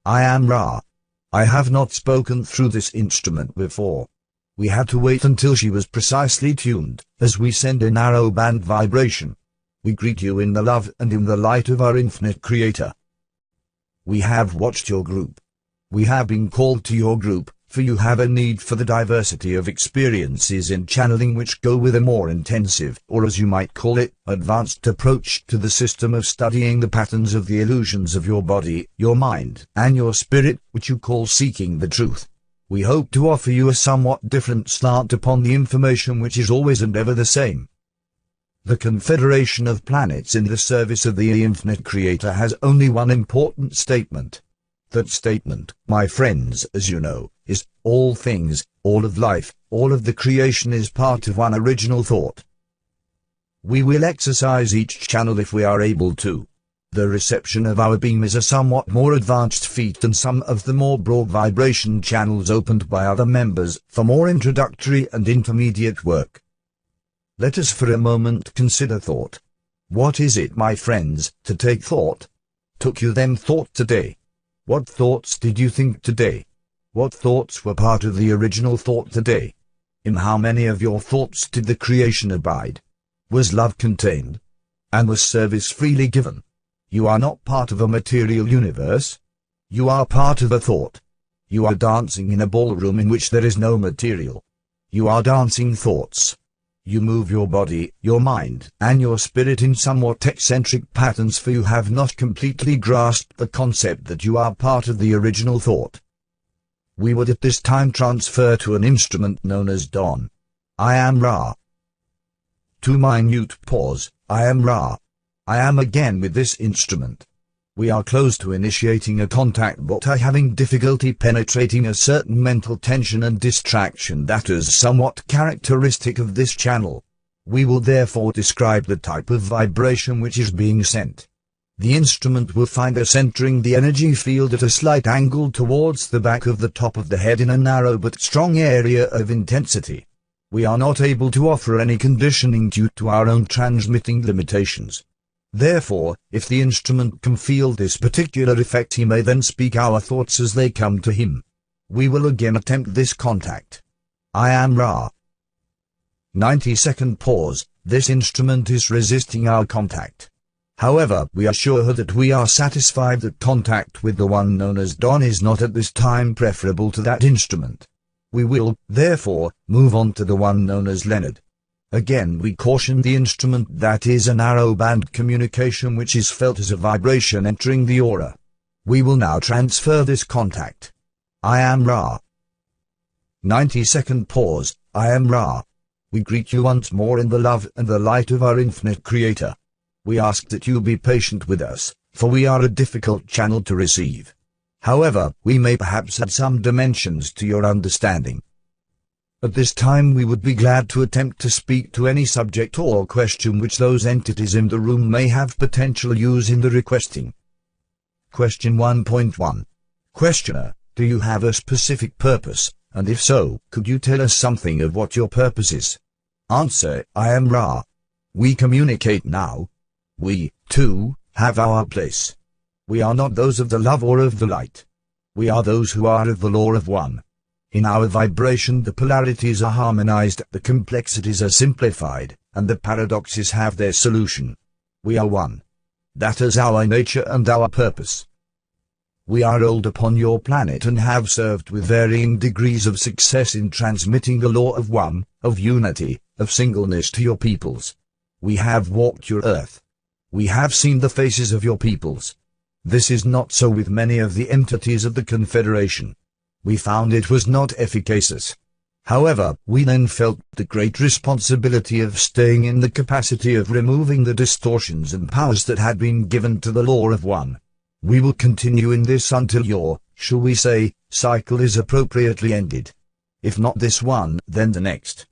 I am Ra. I have not spoken through this instrument before. We had to wait until she was precisely tuned, as we send a narrow-band vibration. We greet you in the love and in the light of our infinite Creator. We have watched your group. We have been called to your group, for you have a need for the diversity of experiences in channeling which go with a more intensive, or as you might call it, advanced approach to the system of studying the patterns of the illusions of your body, your mind, and your spirit, which you call seeking the truth. We hope to offer you a somewhat different slant upon the information which is always and ever the same. The Confederation of Planets in the service of the Infinite Creator has only one important statement. That statement, my friends, as you know, is, all things, all of life, all of the creation is part of one original thought. We will exercise each channel if we are able to. The reception of our beam is a somewhat more advanced feat than some of the more broad vibration channels opened by other members for more introductory and intermediate work. Let us for a moment consider thought. What is it, my friends, to take thought? Took you them thought today? What thoughts did you think today? What thoughts were part of the original thought today? In how many of your thoughts did the creation abide? Was love contained? And was service freely given? You are not part of a material universe. You are part of a thought. You are dancing in a ballroom in which there is no material. You are dancing thoughts. You move your body, your mind, and your spirit in somewhat eccentric patterns, for you have not completely grasped the concept that you are part of the original thought. We would at this time transfer to an instrument known as Dawn. I am Ra. To minute pause, I am Ra. I am again with this instrument. We are close to initiating a contact, but are having difficulty penetrating a certain mental tension and distraction that is somewhat characteristic of this channel. We will therefore describe the type of vibration which is being sent. The instrument will find us entering the energy field at a slight angle towards the back of the top of the head in a narrow but strong area of intensity. We are not able to offer any conditioning due to our own transmitting limitations. Therefore, if the instrument can feel this particular effect, he may then speak our thoughts as they come to him. We will again attempt this contact. I am Ra. 90-second pause. This instrument is resisting our contact. However, we are sure that we are satisfied that contact with the one known as Dawn is not at this time preferable to that instrument. We will, therefore, move on to the one known as Leonard. Again we caution the instrument that is a narrow-band communication which is felt as a vibration entering the aura. We will now transfer this contact. I am Ra. 90-second pause. I am Ra. We greet you once more in the love and the light of our infinite Creator. We ask that you be patient with us, for we are a difficult channel to receive. However, we may perhaps add some dimensions to your understanding. At this time we would be glad to attempt to speak to any subject or question which those entities in the room may have potential use in the requesting. Question 1.1. Questioner, do you have a specific purpose, and if so, could you tell us something of what your purpose is? Answer, I am Ra. We communicate now. We, too, have our place. We are not those of the love or of the light. We are those who are of the law of one. In our vibration the polarities are harmonized, the complexities are simplified, and the paradoxes have their solution. We are one. That is our nature and our purpose. We are old upon your planet and have served with varying degrees of success in transmitting the law of one, of unity, of singleness to your peoples. We have walked your earth. We have seen the faces of your peoples. This is not so with many of the entities of the Confederation. We found it was not efficacious. However, we then felt the great responsibility of staying in the capacity of removing the distortions and powers that had been given to the law of one. We will continue in this until your, shall we say, cycle is appropriately ended. If not this one, then the next.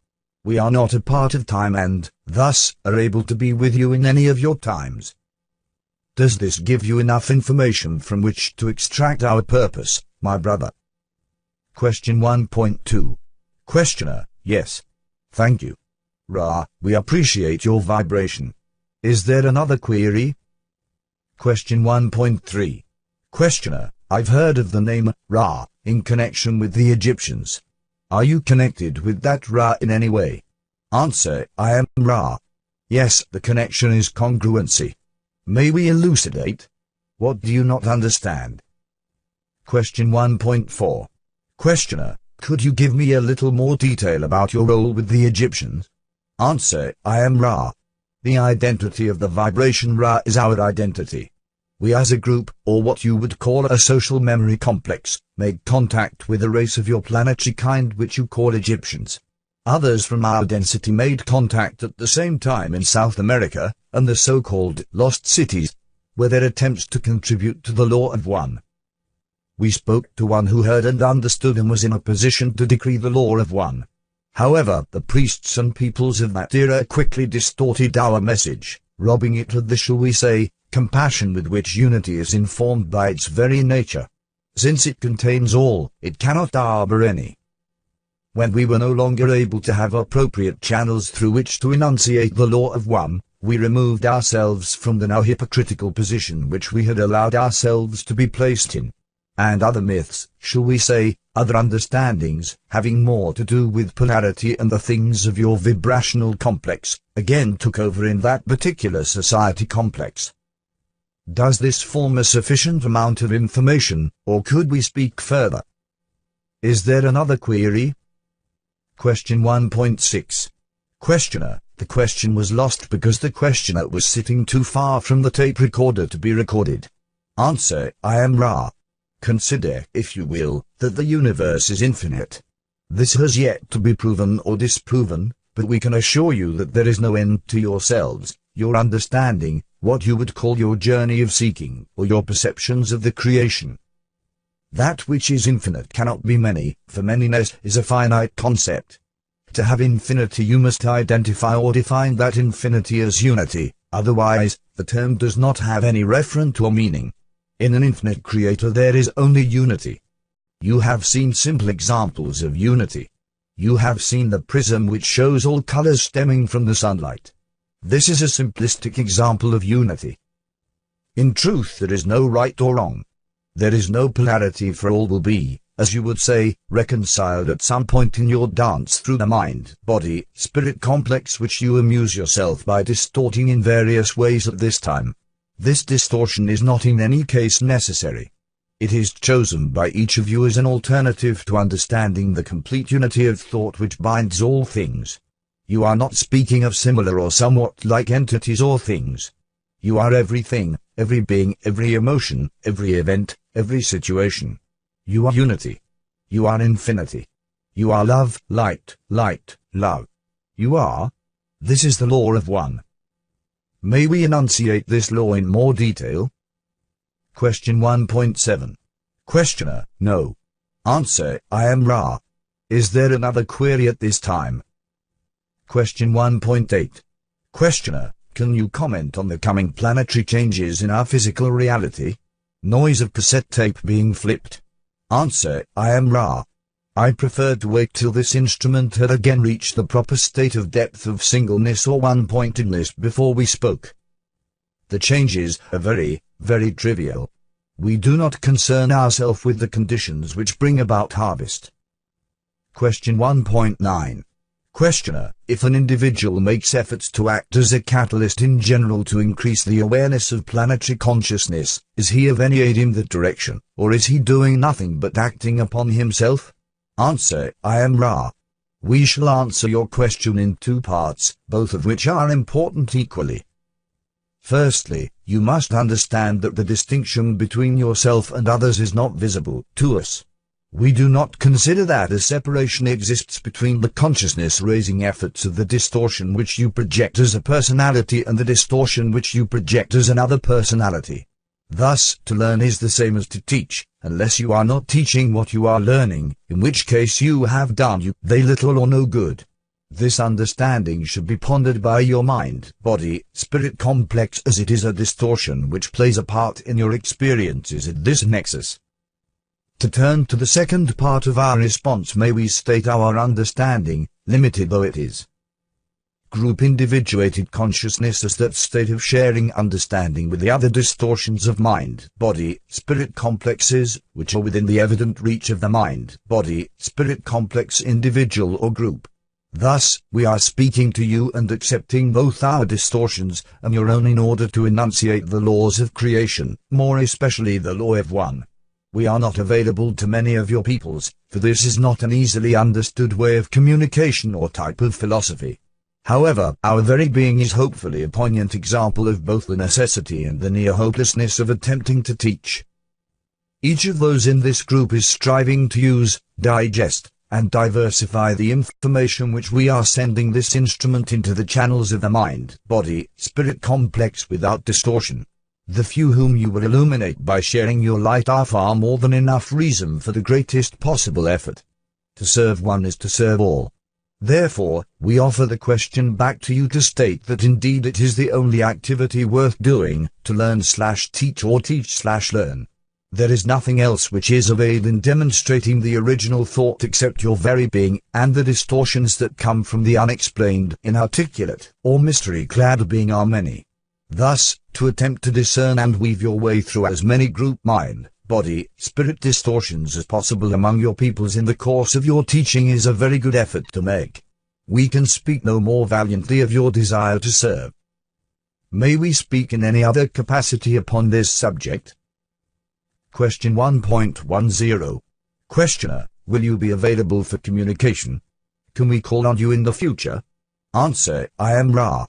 We are not a part of time and, thus, are able to be with you in any of your times. Does this give you enough information from which to extract our purpose, my brother? Question 1.2. Questioner, yes. Thank you. Ra, we appreciate your vibration. Is there another query? Question 1.3. Questioner, I've heard of the name Ra in connection with the Egyptians. Are you connected with that Ra in any way? Answer: I am Ra. Yes, the connection is congruency. May we elucidate? What do you not understand? Question 1.4. Questioner: could you give me a little more detail about your role with the Egyptians? Answer: I am Ra. The identity of the vibration Ra is our identity. We as a group, or what you would call a social memory complex, made contact with a race of your planetary kind which you call Egyptians. Others from our density made contact at the same time in South America, and the so-called lost cities, were their attempts to contribute to the law of one. We spoke to one who heard and understood and was in a position to decree the law of one. However, the priests and peoples of that era quickly distorted our message, robbing it of the, shall we say, compassion with which unity is informed by its very nature. Since it contains all, it cannot harbor any. When we were no longer able to have appropriate channels through which to enunciate the law of one, we removed ourselves from the now hypocritical position which we had allowed ourselves to be placed in. And other myths, shall we say, other understandings, having more to do with polarity and the things of your vibrational complex, again took over in that particular society complex. Does this form a sufficient amount of information, or could we speak further? Is there another query? Question 1.6. Questioner: the question was lost because the questioner was sitting too far from the tape recorder to be recorded. Answer: I am Ra. Consider, if you will, that the universe is infinite. This has yet to be proven or disproven, but we can assure you that there is no end to yourselves, your understanding, what you would call your journey of seeking, or your perceptions of the creation. That which is infinite cannot be many, for manyness is a finite concept. To have infinity you must identify or define that infinity as unity, otherwise, the term does not have any referent or meaning. In an infinite creator there is only unity. You have seen simple examples of unity. You have seen the prism which shows all colors stemming from the sunlight. This is a simplistic example of unity. In truth there is no right or wrong. There is no polarity, for all will be, as you would say, reconciled at some point in your dance through the mind, body, spirit complex which you amuse yourself by distorting in various ways at this time. This distortion is not in any case necessary. It is chosen by each of you as an alternative to understanding the complete unity of thought which binds all things. You are not speaking of similar or somewhat like entities or things. You are everything, every being, every emotion, every event, every situation. You are unity. You are infinity. You are love, light, love. You are. This is the law of one. May we enunciate this law in more detail? Question 1.7. Questioner: no. Answer: I am Ra. Is there another query at this time? Question 1.8. Questioner: can you comment on the coming planetary changes in our physical reality? Noise of cassette tape being flipped. Answer: I am Ra. I preferred to wait till this instrument had again reached the proper state of depth of singleness or one-pointedness before we spoke. The changes are very, very trivial. We do not concern ourselves with the conditions which bring about harvest. Question 1.9. Questioner: if an individual makes efforts to act as a catalyst in general to increase the awareness of planetary consciousness, is he of any aid in that direction, or is he doing nothing but acting upon himself? Answer: I am Ra. We shall answer your question in two parts, both of which are important equally. Firstly, you must understand that the distinction between yourself and others is not visible to us. We do not consider that a separation exists between the consciousness-raising efforts of the distortion which you project as a personality and the distortion which you project as another personality. Thus, to learn is the same as to teach, unless you are not teaching what you are learning, in which case you have done they little or no good. This understanding should be pondered by your mind, body, spirit complex, as it is a distortion which plays a part in your experiences at this nexus. To turn to the second part of our response, may we state our understanding, limited though it is. group individuated consciousness as that state of sharing understanding with the other distortions of mind, body, spirit complexes, which are within the evident reach of the mind, body, spirit complex individual or group. Thus, we are speaking to you and accepting both our distortions and your own in order to enunciate the laws of creation, more especially the law of one. We are not available to many of your peoples, for this is not an easily understood way of communication or type of philosophy. However, our very being is hopefully a poignant example of both the necessity and the near hopelessness of attempting to teach. Each of those in this group is striving to use, digest, and diversify the information which we are sending this instrument into the channels of the mind, body, spirit complex without distortion. The few whom you will illuminate by sharing your light are far more than enough reason for the greatest possible effort. To serve one is to serve all. Therefore, we offer the question back to you to state that indeed it is the only activity worth doing, to learn/teach or teach/learn. There is nothing else which is of aid in demonstrating the original thought except your very being, and the distortions that come from the unexplained, inarticulate, or mystery-clad being are many. Thus, to attempt to discern and weave your way through as many group mind, body, spirit distortions as possible among your peoples in the course of your teaching is a very good effort to make. We can speak no more valiantly of your desire to serve. May we speak in any other capacity upon this subject? Question 1.10. Questioner, will you be available for communication? Can we call on you in the future? Answer, I am Ra.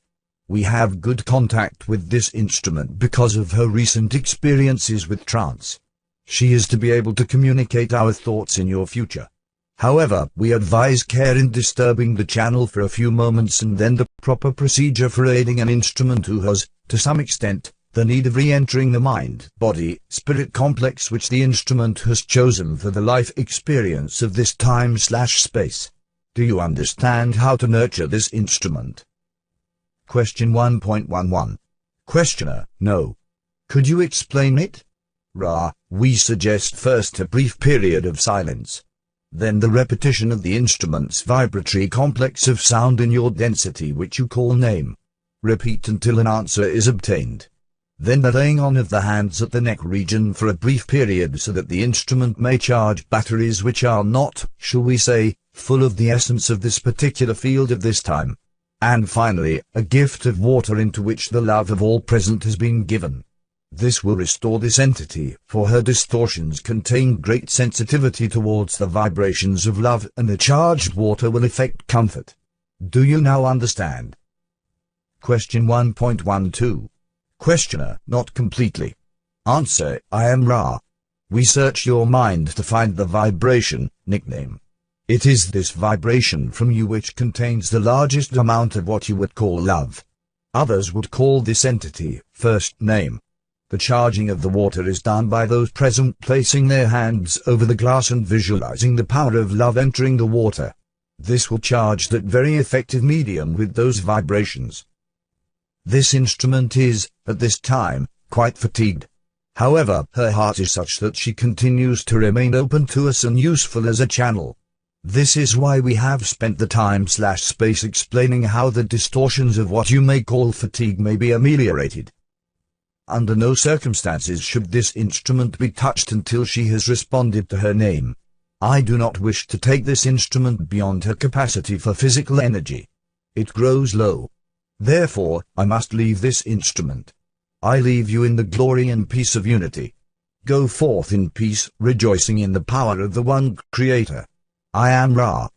We have good contact with this instrument because of her recent experiences with trance. She is to be able to communicate our thoughts in your future. However, we advise care in disturbing the channel for a few moments and then the proper procedure for aiding an instrument who has, to some extent, the need of re-entering the mind, body, spirit complex which the instrument has chosen for the life experience of this time/space. Do you understand how to nurture this instrument? Question 1.11. Questioner, no. Could you explain it? Ra, we suggest first a brief period of silence. Then the repetition of the instrument's vibratory complex of sound in your density which you call name. Repeat until an answer is obtained. Then the laying on of the hands at the neck region for a brief period so that the instrument may charge batteries which are not, shall we say, full of the essence of this particular field of this time. And finally, a gift of water into which the love of all present has been given. This will restore this entity, for her distortions contain great sensitivity towards the vibrations of love and the charged water will effect comfort. Do you now understand? Question 1.12. Questioner, not completely. Answer, I am Ra. We search your mind to find the vibration, nickname. It is this vibration from you which contains the largest amount of what you would call love. Others would call this entity, first name. The charging of the water is done by those present placing their hands over the glass and visualizing the power of love entering the water. This will charge that very effective medium with those vibrations. This instrument is, at this time, quite fatigued. However, her heart is such that she continues to remain open to us and useful as a channel. This is why we have spent the time/space explaining how the distortions of what you may call fatigue may be ameliorated. Under no circumstances should this instrument be touched until she has responded to her name. I do not wish to take this instrument beyond her capacity for physical energy. It grows low. Therefore, I must leave this instrument. I leave you in the glory and peace of unity. Go forth in peace, rejoicing in the power of the one Creator. I am Ra.